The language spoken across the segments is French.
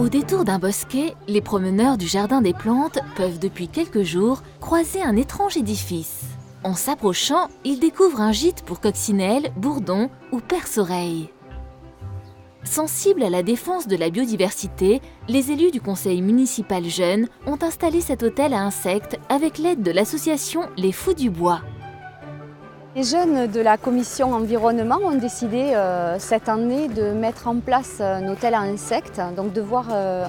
Au détour d'un bosquet, les promeneurs du Jardin des Plantes peuvent depuis quelques jours croiser un étrange édifice. En s'approchant, ils découvrent un gîte pour coccinelles, bourdons ou perce-oreilles. Sensibles à la défense de la biodiversité, les élus du conseil municipal Jeunes ont installé cet hôtel à insectes avec l'aide de l'association Les Fous du Bois. Les jeunes de la commission environnement ont décidé cette année de mettre en place un hôtel à insectes, donc de voir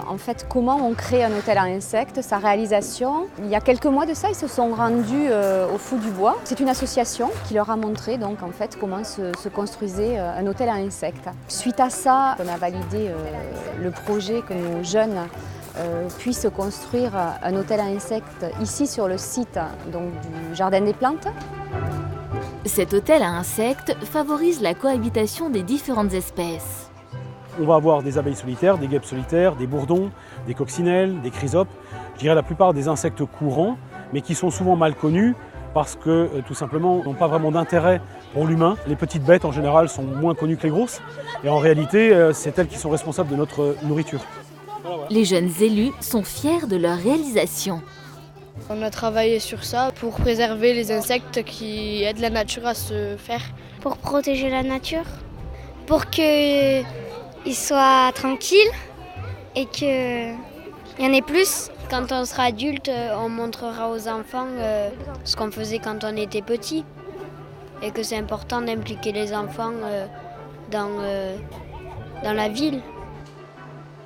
en fait comment on crée un hôtel à insectes, sa réalisation. Il y a quelques mois de ça, ils se sont rendus au Fous du Bois. C'est une association qui leur a montré donc en fait comment se construisait un hôtel à insectes. Suite à ça, on a validé le projet que nos jeunes puissent construire un hôtel à insectes ici sur le site donc, du Jardin des Plantes. Cet hôtel à insectes favorise la cohabitation des différentes espèces. On va avoir des abeilles solitaires, des guêpes solitaires, des bourdons, des coccinelles, des chrysopes. Je dirais la plupart des insectes courants, mais qui sont souvent mal connus parce que tout simplement n'ont pas vraiment d'intérêt pour l'humain. Les petites bêtes en général sont moins connues que les grosses et en réalité c'est elles qui sont responsables de notre nourriture. Les jeunes élus sont fiers de leur réalisation. On a travaillé sur ça pour préserver les insectes qui aident la nature à se faire. Pour protéger la nature, pour qu'ils soient tranquilles et qu'il y en ait plus. Quand on sera adulte, on montrera aux enfants ce qu'on faisait quand on était petit et que c'est important d'impliquer les enfants dans la ville.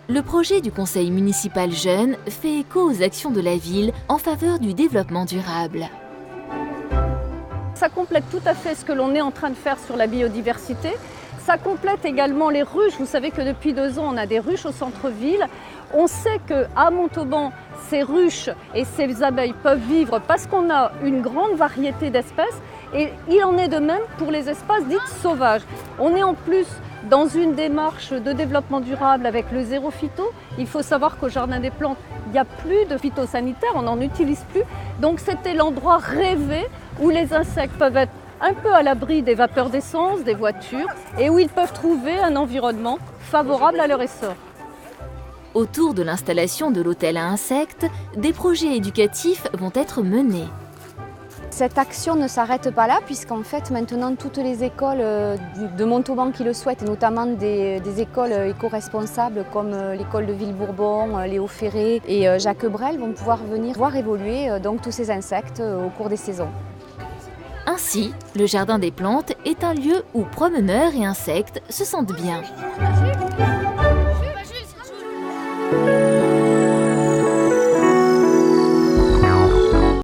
Le projet du conseil municipal Jeunes fait écho aux actions de la ville en faveur du développement durable. Ça complète tout à fait ce que l'on est en train de faire sur la biodiversité. Ça complète également les ruches. Vous savez que depuis 2 ans, on a des ruches au centre-ville. On sait qu'à Montauban, ces ruches et ces abeilles peuvent vivre parce qu'on a une grande variété d'espèces. Et il en est de même pour les espèces dites sauvages. On est en plus dans une démarche de développement durable avec le zéro phyto. Il faut savoir qu'au Jardin des Plantes, il n'y a plus de phytosanitaires, on n'en utilise plus. Donc c'était l'endroit rêvé où les insectes peuvent être un peu à l'abri des vapeurs d'essence, des voitures, et où ils peuvent trouver un environnement favorable à leur essor. Autour de l'installation de l'hôtel à insectes, des projets éducatifs vont être menés. Cette action ne s'arrête pas là puisqu'en fait maintenant toutes les écoles de Montauban qui le souhaitent, notamment des écoles éco-responsables comme l'école de Ville-Bourbon, Léo Ferré et Jacques Brel vont pouvoir venir voir évoluer donc, tous ces insectes au cours des saisons. Ainsi, le Jardin des Plantes est un lieu où promeneurs et insectes se sentent bien.